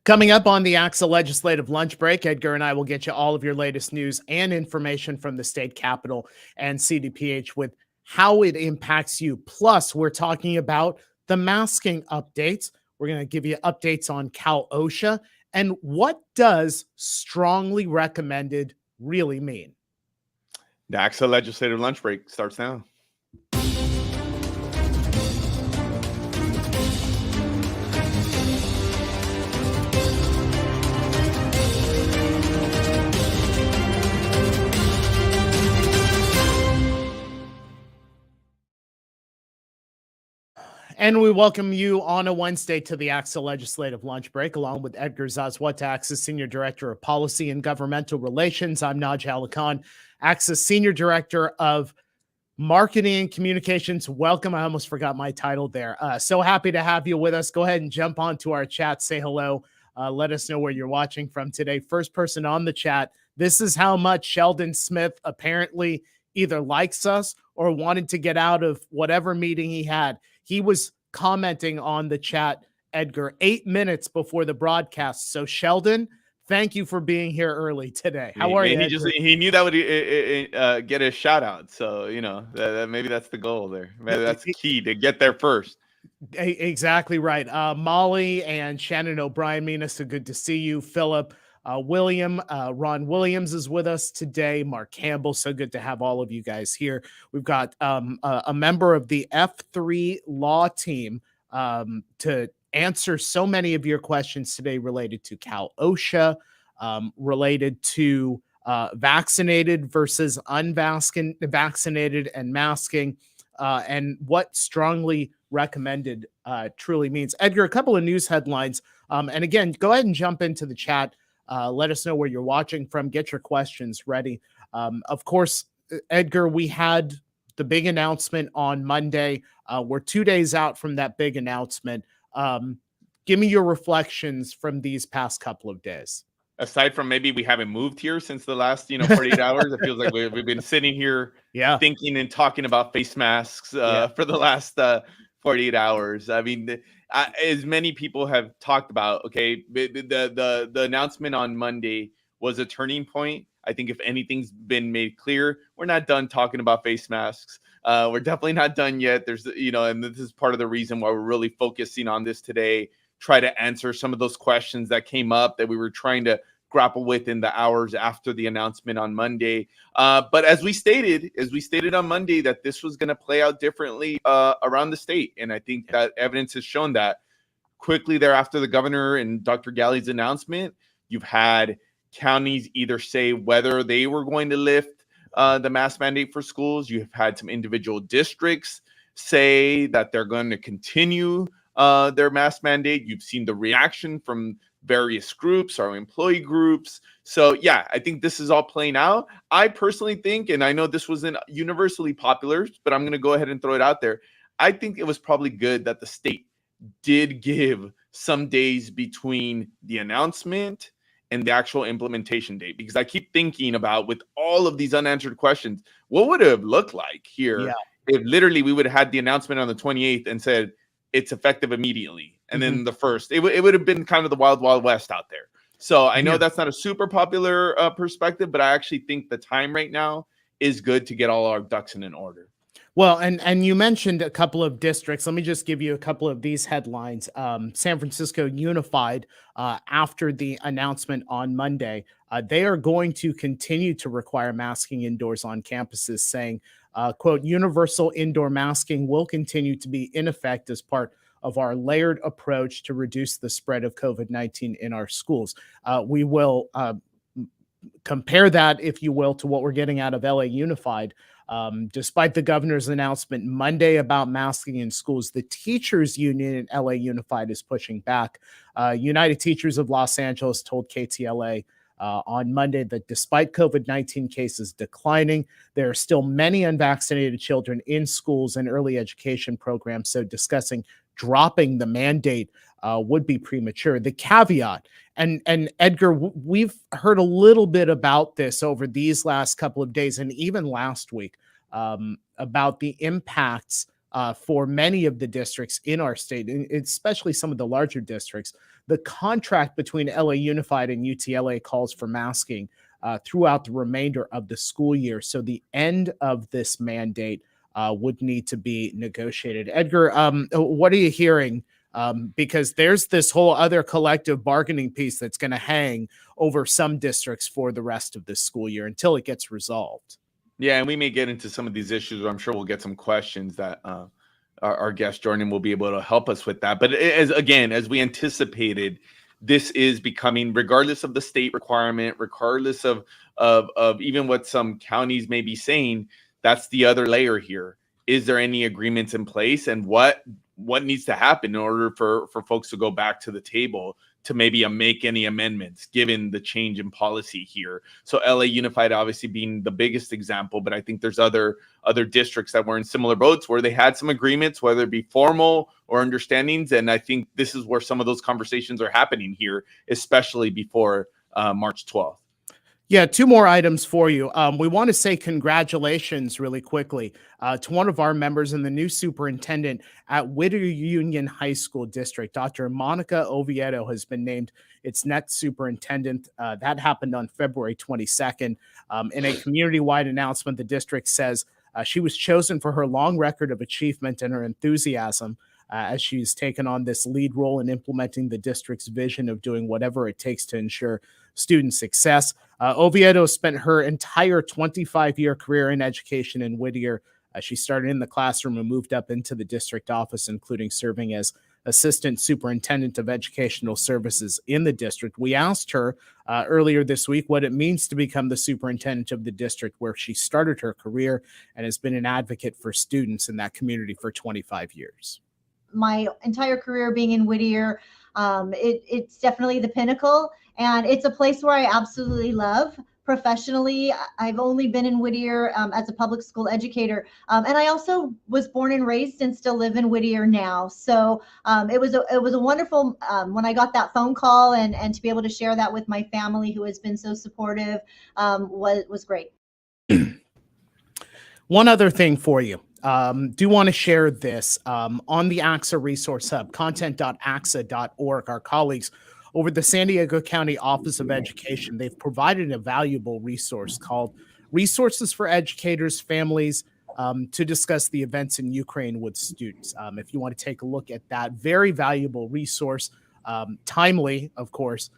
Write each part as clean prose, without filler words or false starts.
Coming up on the ACSA Legislative Lunch Break, Edgar and I will get you all of your latest news and information from the state capitol and CDPH with how it impacts you. Plus, we're talking about the masking updates. We're going to give you updates on Cal OSHA and what does strongly recommended really mean. The ACSA Legislative Lunch Break starts now. And we welcome you on a Wednesday to the ACSA Legislative Lunch Break, along with Edgar Zazwat, ACSA Senior Director of Policy and Governmental Relations. I'm Naj Alakan, ACSA Senior Director of Marketing and Communications. Welcome. I almost forgot my title there. So happy to have you with us. Go ahead and jump onto our chat. Say hello. Let us know where you're watching from today. First person on the chat. This is how much Sheldon Smith apparently either likes us or wanted to get out of whatever meeting he had. He was commenting on the chat, Edgar, 8 minutes before the broadcast. So Sheldon, thank you for being here early today. How are you? He knew that would get a shout out. So, maybe that's the goal there. Maybe that's key to get there first. Exactly right. Molly and Shannon O'Brien mean us. So good to see you. Philip, Ron Williams is with us today. Mark Campbell, so good to have all of you guys here. We've got a member of the F3 law team to answer so many of your questions today related to Cal OSHA, related to vaccinated versus unvaccinated and masking, and what strongly recommended truly means. Edgar, a couple of news headlines. And again, go ahead and jump into the chat. Let us know where you're watching from. Get your questions ready. Of course, Edgar, we had the big announcement on Monday. We're 2 days out from that big announcement. Give me your reflections from these past couple of days. Aside from maybe we haven't moved here since the last 48 hours, it feels like we've been sitting here thinking and talking about face masks for the last 48 hours. I mean, as many people have talked about, the announcement on Monday was a turning point. I think if anything's been made clear, we're not done talking about face masks. We're definitely not done yet. There's, and this is part of the reason why we're really focusing on this today, try to answer some of those questions that came up that we were trying to grapple with in the hours after the announcement on Monday. But as we stated on Monday, that this was going to play out differently around the state. And I think that evidence has shown that. Quickly thereafter, the governor and Dr. Galley's announcement, you've had counties either say whether they were going to lift the mask mandate for schools. You've had some individual districts say that they're going to continue their mask mandate. You've seen the reaction from various groups, our employee groups. So yeah, I think this is all playing out. I personally think, and I know this wasn't universally popular, but I'm going to go ahead and throw it out there. I think it was probably good that the state did give some days between the announcement and the actual implementation date, because I keep thinking about, with all of these unanswered questions, what would it have looked like here if literally we would have had the announcement on the 28th and said it's effective immediately. And then the first, it would have been kind of the wild, wild west out there. So I know that's not a super popular perspective, but I actually think the time right now is good to get all our ducks in an order. Well, and you mentioned a couple of districts. Let me just give you a couple of these headlines. San Francisco Unified, after the announcement on Monday, they are going to continue to require masking indoors on campuses, saying, quote, universal indoor masking will continue to be in effect as part of our layered approach to reduce the spread of COVID-19 in our schools. We will compare that, if you will, to what we're getting out of LA Unified. Despite the governor's announcement Monday about masking in schools, the teachers union in LA Unified is pushing back. United Teachers of Los Angeles told KTLA on Monday that despite COVID-19 cases declining, there are still many unvaccinated children in schools and early education programs. So discussing dropping the mandate would be premature. The caveat, and Edgar, we've heard a little bit about this over these last couple of days and even last week, about the impacts for many of the districts in our state, and especially some of the larger districts. The contract between LA Unified and UTLA calls for masking throughout the remainder of the school year. So the end of this mandate would need to be negotiated. Edgar, what are you hearing? Because there's this whole other collective bargaining piece that's going to hang over some districts for the rest of this school year until it gets resolved. Yeah, and we may get into some of these issues. I'm sure we'll get some questions that our guest Jordan will be able to help us with that. But as we anticipated, this is becoming, regardless of the state requirement, regardless of even what some counties may be saying, that's the other layer here. Is there any agreements in place, and what needs to happen in order for folks to go back to the table to maybe make any amendments given the change in policy here? So LA Unified obviously being the biggest example, but I think there's other districts that were in similar boats where they had some agreements, whether it be formal or understandings. And I think this is where some of those conversations are happening here, especially before March 12th. Yeah, two more items for you. We want to say congratulations really quickly to one of our members and the new superintendent at Whittier Union High School District. Dr. Monica Oviedo has been named its next superintendent. That happened on February 22nd. In a community-wide announcement, the district says she was chosen for her long record of achievement and her enthusiasm as she's taken on this lead role in implementing the district's vision of doing whatever it takes to ensure student success. Oviedo spent her entire 25-year career in education in Whittier. She started in the classroom and moved up into the district office, including serving as assistant superintendent of educational services in the district. We asked her earlier this week what it means to become the superintendent of the district where she started her career and has been an advocate for students in that community for 25 years. My entire career being in Whittier, it's definitely the pinnacle, and it's a place where I absolutely love. Professionally, I've only been in Whittier as a public school educator, and I also was born and raised and still live in Whittier now. So it was a wonderful when I got that phone call, and to be able to share that with my family, who has been so supportive, was great. One other thing for you. Do want to share this on the ACSA Resource Hub, content.acsa.org. Our colleagues over the San Diego County Office of Education, they've provided a valuable resource called Resources for Educators, Families, to discuss the events in Ukraine with students. If you want to take a look at that very valuable resource, timely, of course,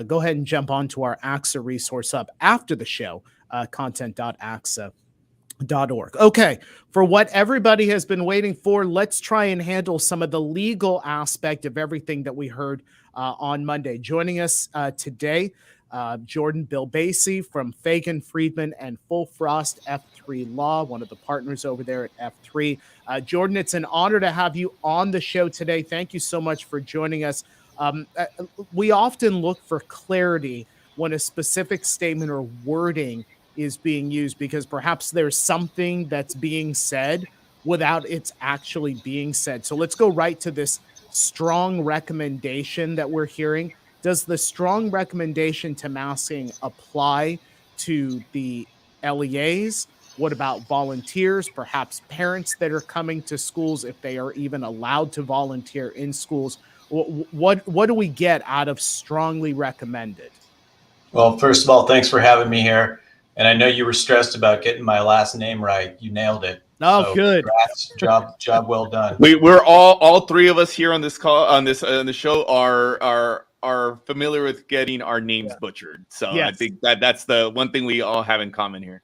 go ahead and jump onto our ACSA Resource Hub after the show, content.acsa.org. Okay, for what everybody has been waiting for, let's try and handle some of the legal aspect of everything that we heard on Monday. Joining us today, Jordan Bilbeisi from Fagan, Friedman, and Full Frost F3 Law, one of the partners over there at F3. Jordan, it's an honor to have you on the show today. Thank you so much for joining us. We often look for clarity when a specific statement or wording is being used, because perhaps there's something that's being said without it's actually being said. So let's go right to this strong recommendation that we're hearing. Does the strong recommendation to masking apply to the LEAs? What about volunteers, perhaps parents that are coming to schools, if they are even allowed to volunteer in schools? What do we get out of strongly recommended? Well, first of all, thanks for having me here. And I know you were stressed about getting my last name right. You nailed it. Oh, so good. Job well done. We're all three of us here on this call, on the show are familiar with getting our names butchered. So yes. I think that's the one thing we all have in common here.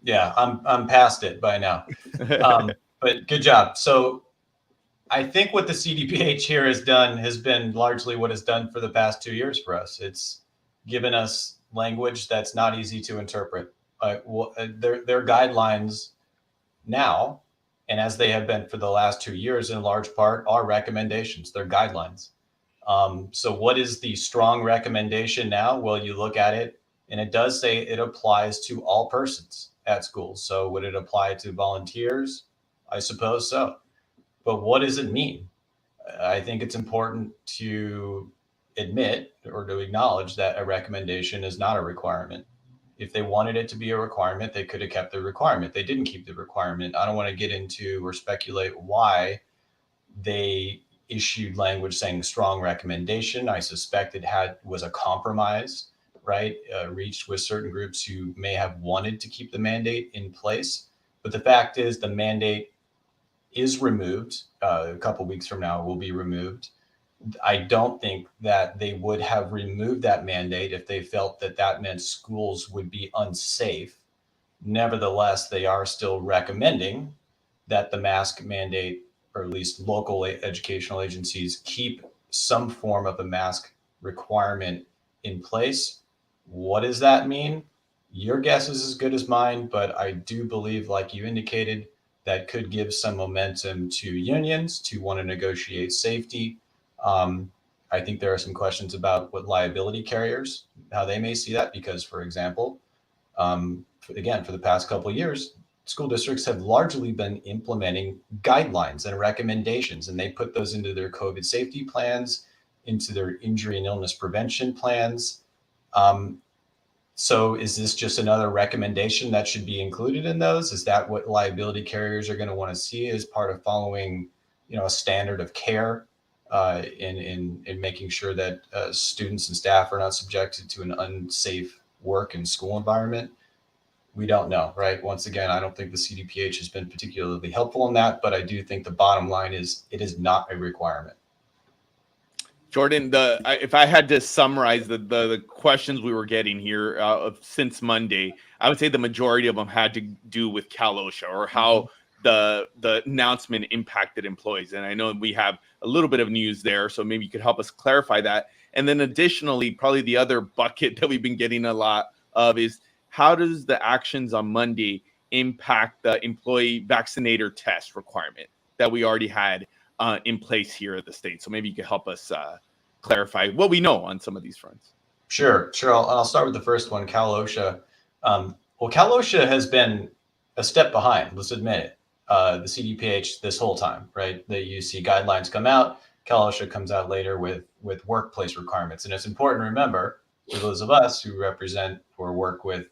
Yeah, I'm past it by now. But good job. So I think what the CDPH here has done has been largely what it's done for the past 2 years for us. It's given us language that's not easy to interpret. Their guidelines now, and as they have been for the last 2 years in large part, are recommendations. They're guidelines. So what is the strong recommendation now? Well, you look at it and it does say it applies to all persons at schools. So would it apply to volunteers? I suppose so. But what does it mean? I think it's important to admit or to acknowledge that a recommendation is not a requirement. If they wanted it to be a requirement, they could have kept the requirement. They didn't keep the requirement. I don't want to get into or speculate why they issued language saying strong recommendation. I suspect it was a compromise, right? Reached with certain groups who may have wanted to keep the mandate in place. But the fact is the mandate is removed. A couple weeks from now, it will be removed. I don't think that they would have removed that mandate if they felt that that meant schools would be unsafe. Nevertheless, they are still recommending that the mask mandate, or at least local educational agencies, keep some form of a mask requirement in place. What does that mean? Your guess is as good as mine, but I do believe, like you indicated, that could give some momentum to unions to want to negotiate safety. I think there are some questions about what liability carriers, how they may see that, because, for example, again, for the past couple of years, school districts have largely been implementing guidelines and recommendations, and they put those into their COVID safety plans, into their injury and illness prevention plans. So is this just another recommendation that should be included in those? Is that what liability carriers are going to want to see as part of following, a standard of care in making sure that students and staff are not subjected to an unsafe work and school environment? We don't know, right? Once again, I don't think the CDPH has been particularly helpful in that, but I do think the bottom line is it is not a requirement. Jordan, if I had to summarize the questions we were getting here since Monday, I would say the majority of them had to do with Cal OSHA, or how the announcement impacted employees. And I know we have a little bit of news there, so maybe you could help us clarify that. And then additionally, probably the other bucket that we've been getting a lot of is, how does the actions on Monday impact the employee vaccinator test requirement that we already had in place here at the state? So maybe you could help us clarify what we know on some of these fronts. Sure. I'll start with the first one, Cal OSHA. Well, Cal OSHA has been a step behind, let's admit it, the CDPH this whole time, right? That you see guidelines come out, Cal OSHA comes out later with workplace requirements. And it's important to remember, for those of us who represent or work with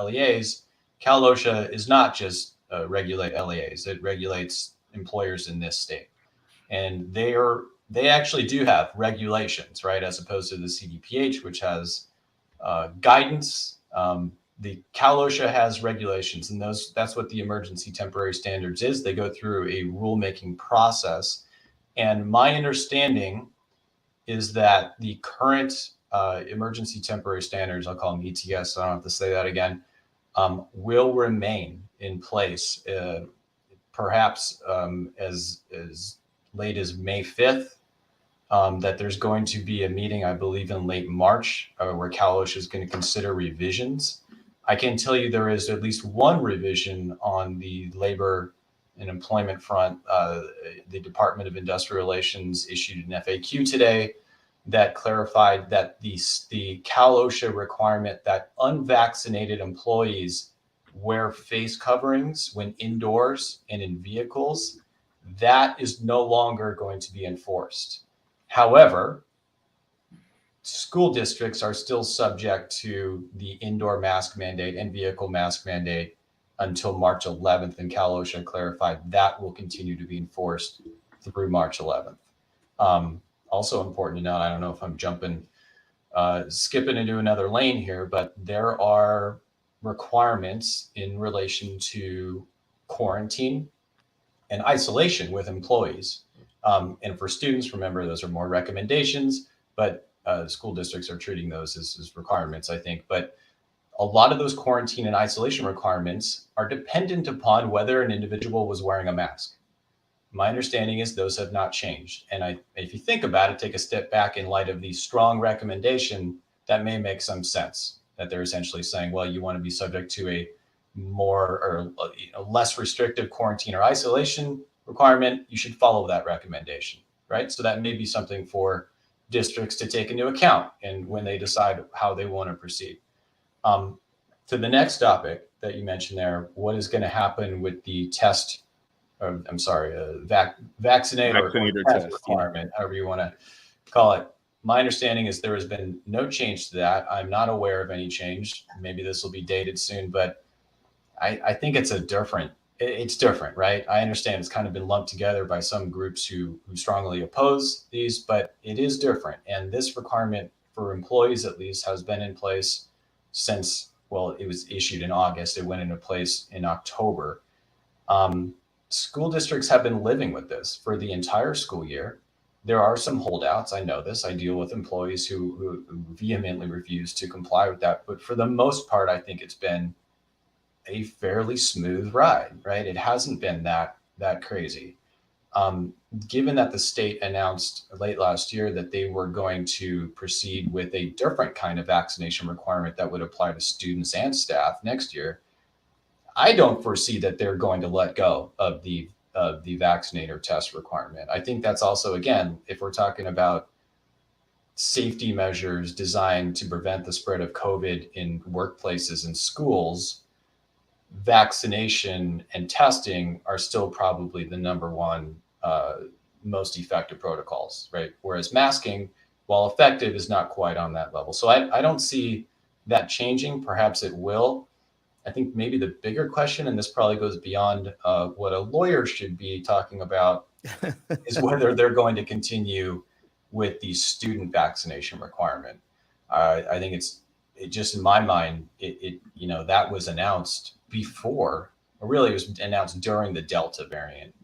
LEAs, Cal OSHA is not just regulate LEAs. It regulates employers in this state. And they actually do have regulations, right? As opposed to the CDPH, which has guidance. The Cal OSHA has regulations, and that's what the emergency temporary standards is. They go through a rulemaking process. And my understanding is that the current emergency temporary standards, I'll call them ETS, so I don't have to say that again, will remain in place, perhaps as late as May 5th, that there's going to be a meeting, I believe in late March, where Cal OSHA is going to consider revisions. I can tell you there is at least one revision on the labor and employment front. The Department of Industrial Relations issued an FAQ today that clarified that the Cal OSHA requirement that unvaccinated employees wear face coverings when indoors and in vehicles, that is no longer going to be enforced. However, school districts are still subject to the indoor mask mandate and vehicle mask mandate until March 11th, and Cal OSHA clarified that will continue to be enforced through March 11th. Also important to note, I don't know if I'm skipping into another lane here, but there are requirements in relation to quarantine and isolation with employees. And for students, remember, those are more recommendations, but school districts are treating those as requirements, I think. But a lot of those quarantine and isolation requirements are dependent upon whether an individual was wearing a mask. My understanding is those have not changed. And if you think about it, take a step back in light of the strong recommendation, that may make some sense, that they're essentially saying, well, you want to be subject to a more or less restrictive quarantine or isolation requirement, you should follow that recommendation, right? So that may be something for districts to take into account and when they decide how they want to proceed. To the next topic that you mentioned there, what is going to happen with the test? Vaccinator or test requirement, however you want to call it. My understanding is there has been no change to that. I'm not aware of any change. Maybe this will be dated soon, but I think it's it's different, right? I understand it's kind of been lumped together by some groups who strongly oppose these, but it is different. And this requirement for employees, at least, has been in place since, well, it was issued in August. It went into place in October. School districts have been living with this for the entire school year. There are some holdouts. I know this. I deal with employees who vehemently refuse to comply with that. But for the most part, I think it's been a fairly smooth ride, right? It hasn't been that crazy. Given that the state announced late last year that they were going to proceed with a different kind of vaccination requirement that would apply to students and staff next year, I don't foresee that they're going to let go of the vaccinator test requirement. I think that's also, again, if we're talking about safety measures designed to prevent the spread of COVID in workplaces and schools, vaccination and testing are still probably the number one most effective protocols, right? Whereas masking, while effective, is not quite on that level. So I don't see that changing. Perhaps it will. I think maybe the bigger question, and this probably goes beyond what a lawyer should be talking about, is whether they're going to continue with the student vaccination requirement. I think it just, in my mind, that was announced before, or really it was announced during the Delta variant.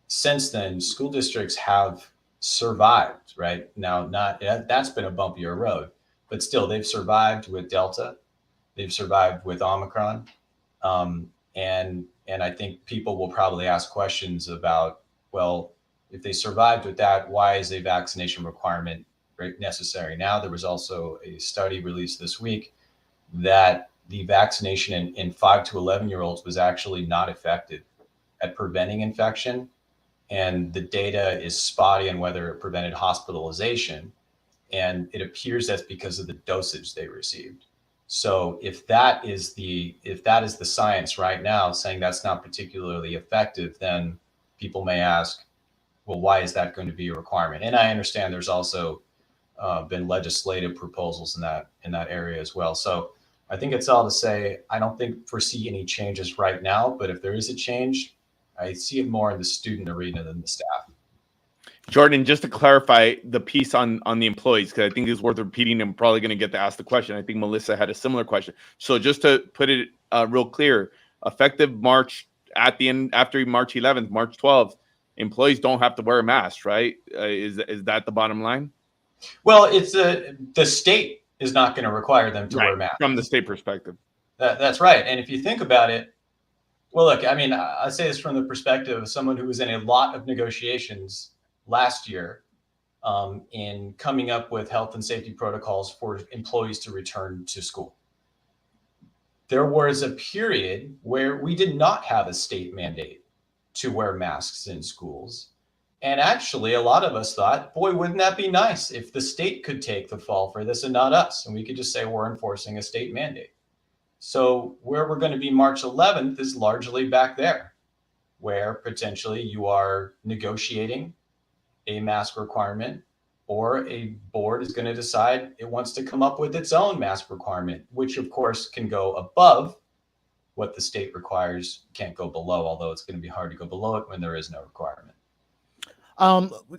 Since then, school districts have survived, right? Now, that's been a bumpier road, but still they've survived with Delta. They've survived with Omicron. And I think people will probably ask questions about, well, if they survived with that, why is a vaccination requirement necessary now? There was also a study released this week that the vaccination in 5 to 11-year-olds was actually not effective at preventing infection. And the data is spotty on whether it prevented hospitalization. And it appears that's because of the dosage they received. So if that is the science right now saying that's not particularly effective, then people may ask, well, why is that going to be a requirement? And I understand there's also been legislative proposals in that area as well. So I think it's all to say, I don't foresee any changes right now, but if there is a change, I see it more in the student arena than the staff. Jordan, just to clarify the piece on the employees, because I think it's worth repeating. I'm probably going to get to ask the question. I think Melissa had a similar question. So just to put it real clear, effective March at the end, after March 11th, March 12th, employees don't have to wear a mask, right? Is that the bottom line? Well, it's the state is not going to require them to wear masks. From the state perspective. That's right. And if you think about it, well, look, I mean, I say this from the perspective of someone who was in a lot of negotiations last year in coming up with health and safety protocols for employees to return to school. There was a period where we did not have a state mandate to wear masks in schools. And actually, a lot of us thought, boy, wouldn't that be nice if the state could take the fall for this and not us? And we could just say we're enforcing a state mandate. So where we're going to be March 11th is largely back there, where potentially you are negotiating a mask requirement, or a board is going to decide it wants to come up with its own mask requirement, which of course can go above what the state requires, can't go below, although it's going to be hard to go below it when there is no requirement.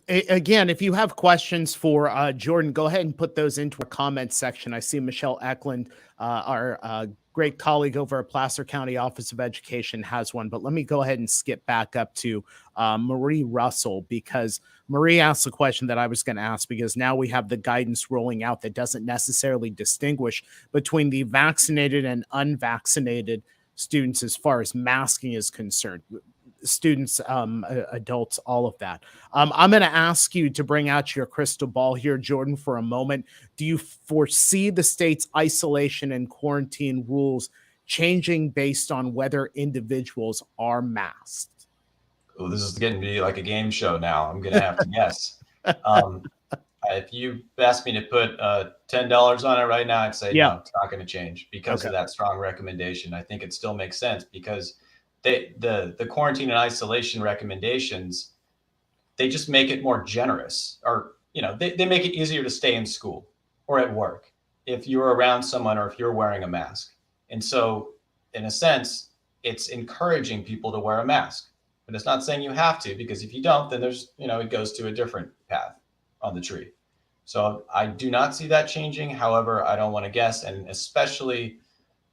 Again, if you have questions for Jordan, go ahead and put those into our comments section. I see Michelle Eklund, our great colleague over at Placer County Office of Education, has one. But let me go ahead and skip back up to Marie Russell, because Marie asked the question that I was going to ask, because now we have the guidance rolling out that doesn't necessarily distinguish between the vaccinated and unvaccinated students as far as masking is concerned. Students, adults, all of that. I'm going to ask you to bring out your crystal ball here, Jordan, for a moment. Do you foresee the state's isolation and quarantine rules changing based on whether individuals are masked? Oh, this is getting to be like a game show now. I'm going to have to guess. If you asked me to put $10 on it right now, I'd say no, it's not going to change because of that strong recommendation. I think it still makes sense because the quarantine and isolation recommendations, they just make it more generous, or they make it easier to stay in school or at work if you're around someone or if you're wearing a mask. And so in a sense, it's encouraging people to wear a mask, but it's not saying you have to, because if you don't, then there's, it goes to a different path on the tree. So I do not see that changing. However, I don't want to guess. And especially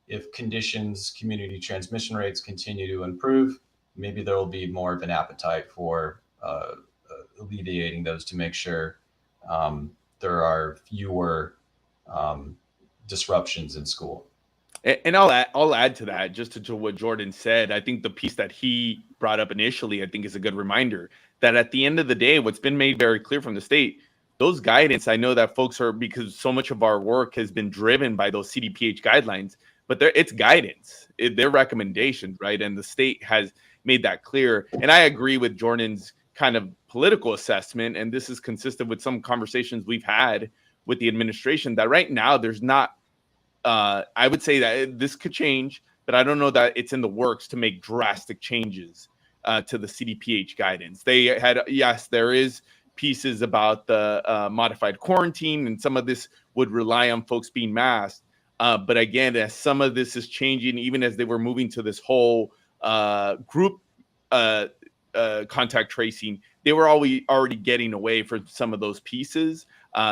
if community transmission rates continue to improve, maybe there will be more of an appetite for alleviating those to make sure there are fewer disruptions in school. And I'll add to that, just to what Jordan said. I think the piece that he brought up initially, I think, is a good reminder that at the end of the day, what's been made very clear from the state, those guidance, I know that folks are, because so much of our work has been driven by those CDPH guidelines, but it's guidance, they're recommendations, right? And the state has made that clear. And I agree with Jordan's kind of political assessment, and this is consistent with some conversations we've had with the administration, that right now there's not, I would say that this could change, but I don't know that it's in the works to make drastic changes to the CDPH guidance. They had, yes, there is pieces about the modified quarantine, and some of this would rely on folks being masked. But again, as some of this is changing, even as they were moving to this whole group contact tracing, they were already getting away from some of those pieces.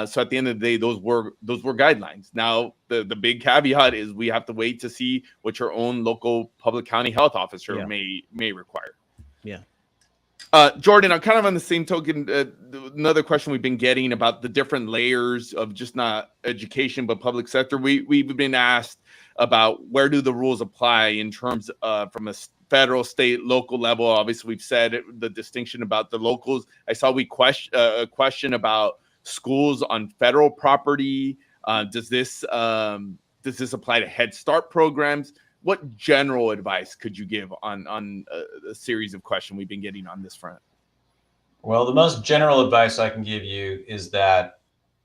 So at the end of the day, those were guidelines. Now, the big caveat is we have to wait to see what your own local public county health officer may require. Yeah. Jordan, I'm kind of on the same token. Another question we've been getting about the different layers of just not education, but public sector. We've been asked about where do the rules apply in terms of from a federal, state, local level. Obviously, we've said the distinction about the locals. I saw a question about schools on federal property. Does this apply to Head Start programs? What general advice could you give on a series of questions we've been getting on this front? Well, the most general advice I can give you is that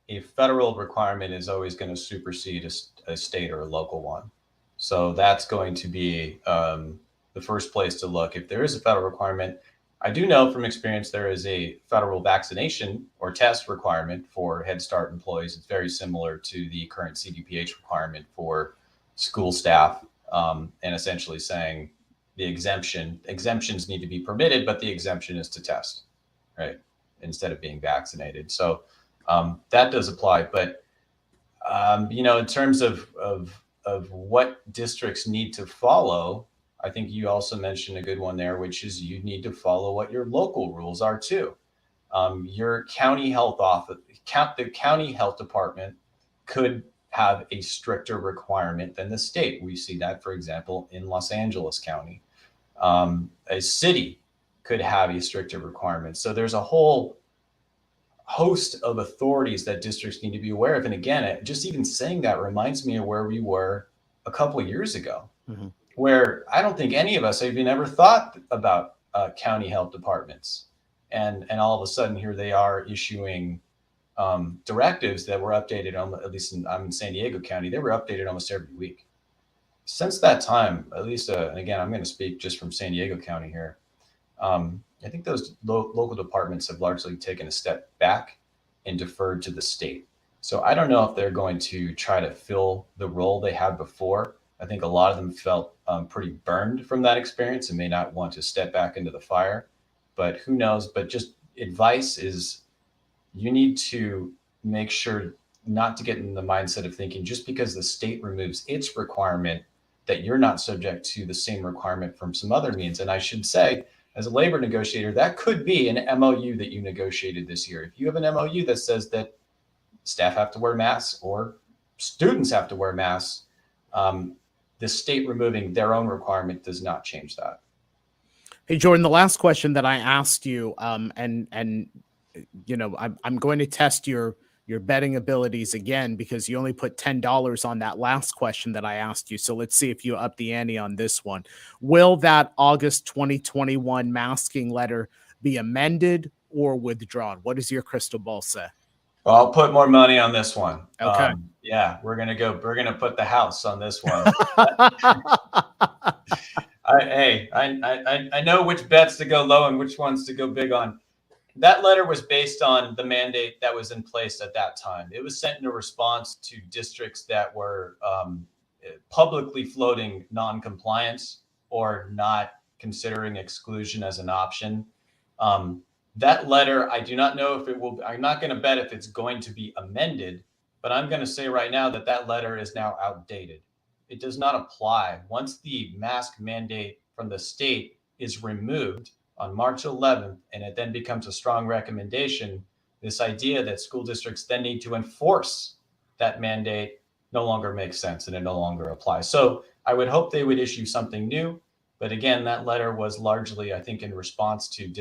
a federal requirement is always going to supersede a state or a local one. So that's going to be the first place to look. If there is a federal requirement, I do know from experience there is a federal vaccination or test requirement for Head Start employees. It's very similar to the current CDPH requirement for school staff. And essentially saying the exemptions need to be permitted, but the exemption is to test, right, instead of being vaccinated. So that does apply. But in terms of what districts need to follow, I think you also mentioned a good one there, which is you need to follow what your local rules are too. Your county health office, the county health department could have a stricter requirement than the state. We see that, for example, in Los Angeles County. A city could have a stricter requirement. So there's a whole host of authorities that districts need to be aware of. And again, just even saying that reminds me of where we were a couple of years ago, where I don't think any of us have even ever thought about county health departments. And all of a sudden here they are issuing directives that were updated on, at least I'm in San Diego County, they were updated almost every week. Since that time, at least, and again, I'm going to speak just from San Diego County here. I think those local departments have largely taken a step back and deferred to the state. So I don't know if they're going to try to fill the role they had before. I think a lot of them felt pretty burned from that experience and may not want to step back into the fire, but who knows? But just advice is, you need to make sure not to get in the mindset of thinking just because the state removes its requirement that you're not subject to the same requirement from some other means. And I should say, as a labor negotiator, that could be an MOU that you negotiated this year. If you have an MOU that says that staff have to wear masks or students have to wear masks, the state removing their own requirement does not change that. Hey, Jordan, the last question that I asked you, and I'm going to test your betting abilities again, because you only put $10 on that last question that I asked you. So let's see if you up the ante on this one. Will that August 2021 masking letter be amended or withdrawn? What does your crystal ball say? Well, I'll put more money on this one. Okay. Yeah, we're going to put the house on this one. I know which bets to go low and which ones to go big on. that letter was based on the mandate that was in place at that time. It was sent in a response to districts that were publicly floating non-compliance or not considering exclusion as an option. That letter, I do not know if it will, I'm not going to bet if it's going to be amended, but I'm going to say right now that that letter is now outdated. It does not apply. Once the mask mandate from the state is removed on March 11th, and it then becomes a strong recommendation, this idea that school districts then need to enforce that mandate no longer makes sense, and it no longer applies. So I would hope they would issue something new. But again, that letter was largely, I think, in response to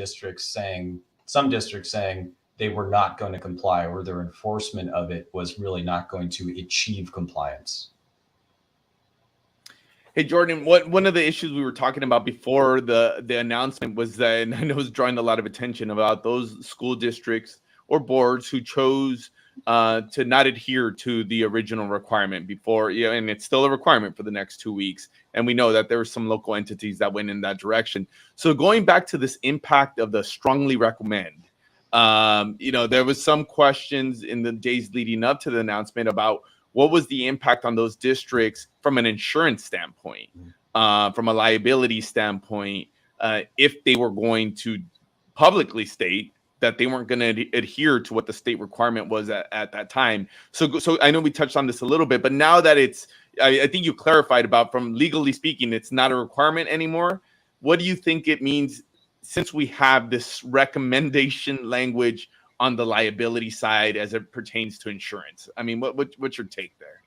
some districts saying they were not going to comply, or their enforcement of it was really not going to achieve compliance. Hey, Jordan, one of the issues we were talking about before the announcement was that, and I know it's drawing a lot of attention about those school districts or boards who chose to not adhere to the original requirement before, and it's still a requirement for the next 2 weeks. And we know that there were some local entities that went in that direction. So going back to this impact of the strongly recommend, there was some questions in the days leading up to the announcement about what was the impact on those districts from an insurance standpoint, from a liability standpoint, if they were going to publicly state that they weren't going to adhere to what the state requirement was at that time. So I know we touched on this a little bit, but now that I think you clarified about, from legally speaking, it's not a requirement anymore. What do you think it means since we have this recommendation language on the liability side as it pertains to insurance? I mean, what's your take there?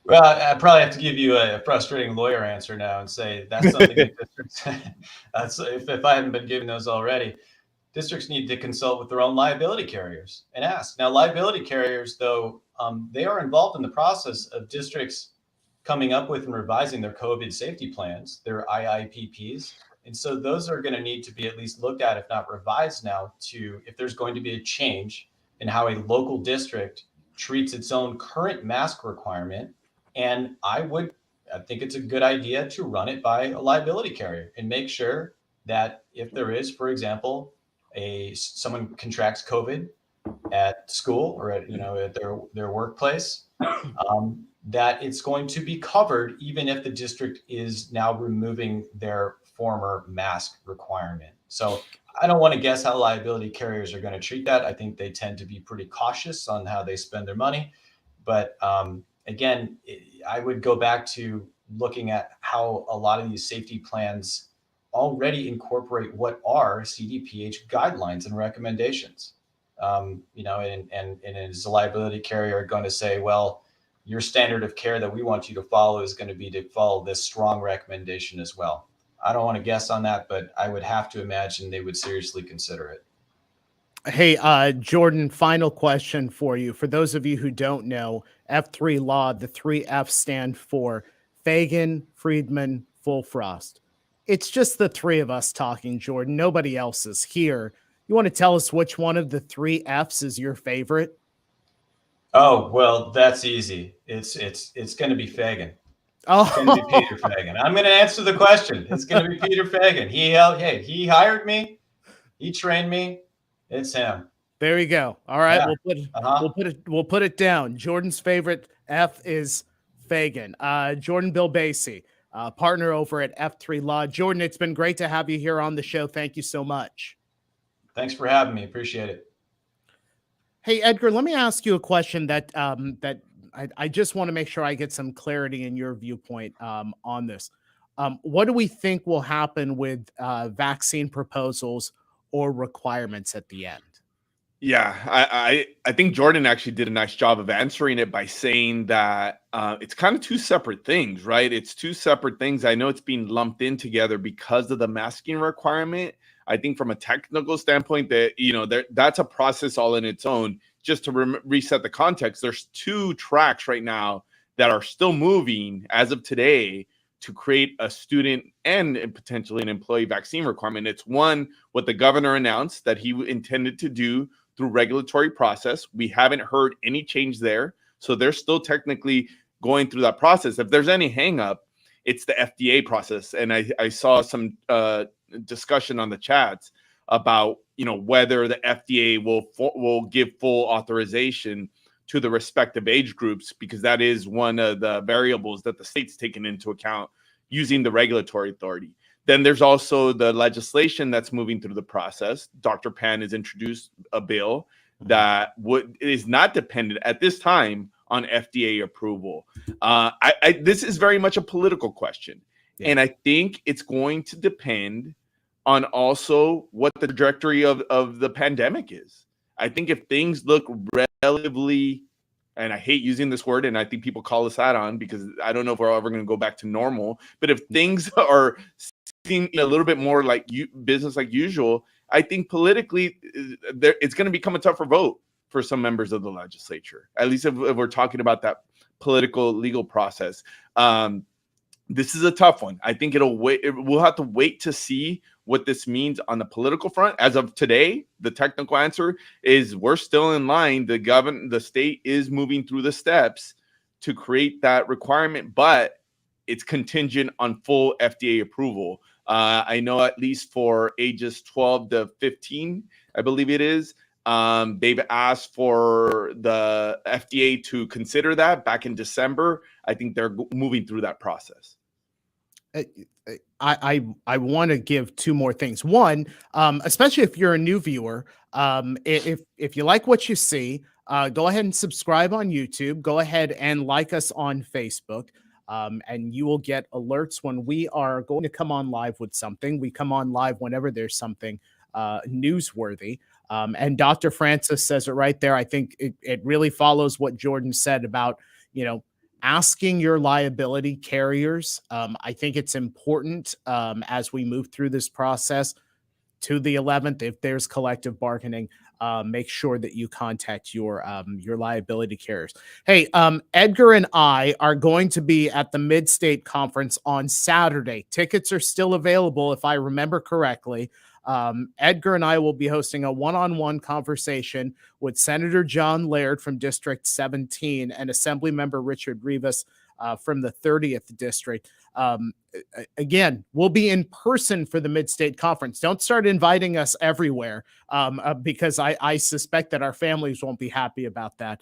Well, I probably have to give you a frustrating lawyer answer now and say that's something that districts, if I haven't been given those already, districts need to consult with their own liability carriers and ask. Now, liability carriers, though, they are involved in the process of districts coming up with and revising their COVID safety plans, their IIPPs. And so those are going to need to be at least looked at, if not revised now, to if there's going to be a change in how a local district treats its own current mask requirement. And I think it's a good idea to run it by a liability carrier and make sure that if there is, for example, someone contracts COVID at school or at their workplace, that it's going to be covered even if the district is now removing their former mask requirement. So I don't want to guess how liability carriers are going to treat that. I think they tend to be pretty cautious on how they spend their money. But again, I would go back to looking at how a lot of these safety plans already incorporate what are CDPH guidelines and recommendations. And is a liability carrier going to say, well, your standard of care that we want you to follow is going to be to follow this strong recommendation as well? I don't want to guess on that, but I would have to imagine they would seriously consider it. Hey, Jordan, final question for you. For those of you who don't know, F3 law, the 3 F stand for Fagan, Friedman, Fullfrost. It's just the three of us talking, Jordan. Nobody else is here. You want to tell us which one of the 3 Fs is your favorite? Oh, well, that's easy. It's going to be Fagan. Oh, it's going to be Peter Fagan. I'm going to answer the question. It's going to be Peter Fagan. He hired me. He trained me. It's him. There you go. All right, yeah. We'll put it down. Jordan's favorite F is Fagan. Jordan Bilbeisi, partner over at F3 Law. Jordan, it's been great to have you here on the show. Thank you so much. Thanks for having me. Appreciate it. Hey, Edgar, let me ask you a question that I just want to make sure I get some clarity in your viewpoint on this. What do we think will happen with vaccine proposals or requirements at the end? Yeah, I think Jordan actually did a nice job of answering it by saying that it's kind of 2 separate things, right? It's 2 separate things. I know it's being lumped in together because of the masking requirement. I think from a technical standpoint that, that's a process all in its own. Just to reset the context, there's 2 tracks right now that are still moving as of today to create a student and potentially an employee vaccine requirement. It's one, what the governor announced that he intended to do through regulatory process. We haven't heard any change there. So they're still technically going through that process. If there's any hang up, it's the FDA process. And I saw some discussion on the chats about, whether the FDA will give full authorization to the respective age groups, because that is one of the variables that the state's taken into account using the regulatory authority. Then there's also the legislation that's moving through the process. Dr. Pan has introduced a bill that is not dependent at this time on FDA approval. This is very much a political question. Yeah. And I think it's going to depend on also what the trajectory of the pandemic is. I think if things look relatively, and I hate using this word, and I think people call us out on, because I don't know if we're ever going to go back to normal, but if things are seeing a little bit more like business like usual, I think politically it's going to become a tougher vote for some members of the legislature, at least if we're talking about that political legal process. This is a tough one. I think we'll have to wait to see what this means on the political front. As of today, the technical answer is we're still in line. The state is moving through the steps to create that requirement, but it's contingent on full FDA approval. I know at least for ages 12 to 15, I believe it is, they've asked for the FDA to consider that back in December. I think they're moving through that process. I want to give two more things. One, especially if you're a new viewer, if you like what you see, go ahead and subscribe on YouTube. Go ahead and like us on Facebook, and you will get alerts when we are going to come on live with something. We come on live whenever there's something newsworthy. And Dr. Francis says it right there. I think it really follows what Jordan said about, asking your liability carriers. I think it's important as we move through this process to the 11th, if there's collective bargaining, make sure that you contact your liability carriers. Hey, Edgar and I are going to be at the Mid-State Conference on Saturday. Tickets are still available, if I remember correctly. Edgar and I will be hosting a one-on-one conversation with Senator John Laird from District 17 and Assemblymember Richard Rivas from the 30th District. Again, we'll be in person for the Mid-State Conference. Don't start inviting us everywhere because I suspect that our families won't be happy about that.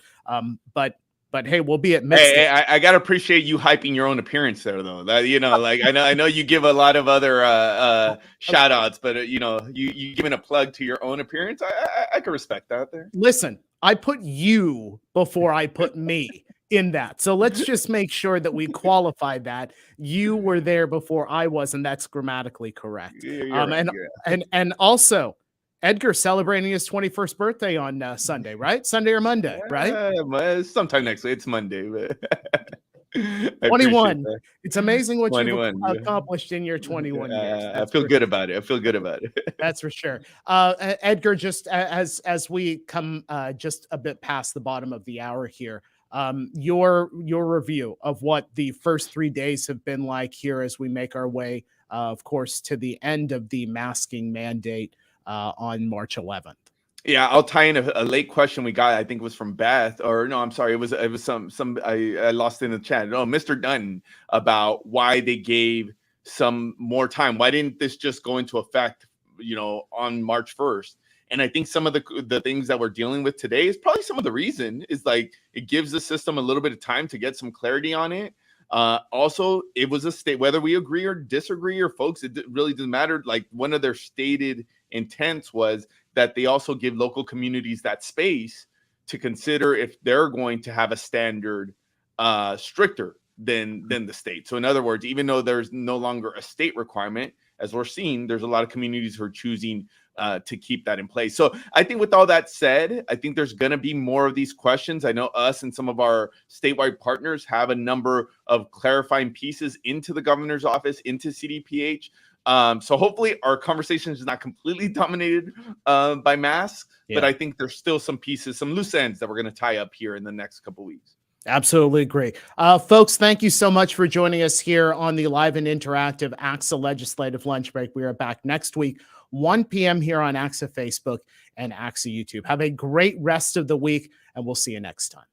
But hey, we'll be at Mid-State. Hey, I gotta appreciate you hyping your own appearance there, though. That I know you give a lot of other shout outs, but you giving a plug to your own appearance, I can respect that there. Listen, I put you before I put me in that, so let's just make sure that we qualify that you were there before I was, and that's grammatically correct. And also, Edgar celebrating his 21st birthday on Sunday, right? Sunday or Monday, right? Sometime next week. It's Monday. But 21. It's amazing what you've accomplished in your 21 years. I feel good about it. That's for sure. Edgar, just as we come just a bit past the bottom of the hour here, your review of what the first 3 days have been like here as we make our way, of course, to the end of the masking mandate on March 11th. Yeah, I'll tie in a late question we got. I think it was from Beth, or no, I'm sorry, it was some I lost in the chat. Oh, Mr. Dunn, about why they gave some more time. Why didn't this just go into effect, on March 1st? And I think some of the things that we're dealing with today is probably some of the reason is like it gives the system a little bit of time to get some clarity on it. Also, it was a state, whether we agree or disagree, or folks, it really doesn't matter. Like one of their stated intents was that they also give local communities that space to consider if they're going to have a standard stricter than the state. So in other words, even though there's no longer a state requirement, as we're seeing, there's a lot of communities who are choosing to keep that in place. So I think with all that said, I think there's going to be more of these questions. I know us and some of our statewide partners have a number of clarifying pieces into the governor's office, into CDPH. So hopefully our conversation is not completely dominated by masks, but I think there's still some pieces, some loose ends that we're going to tie up here in the next couple of weeks. Absolutely agree. Folks, thank you so much for joining us here on the live and interactive ACSA Legislative Lunch Break. We are back next week, 1 p.m. here on ACSA Facebook and ACSA YouTube. Have a great rest of the week, and we'll see you next time.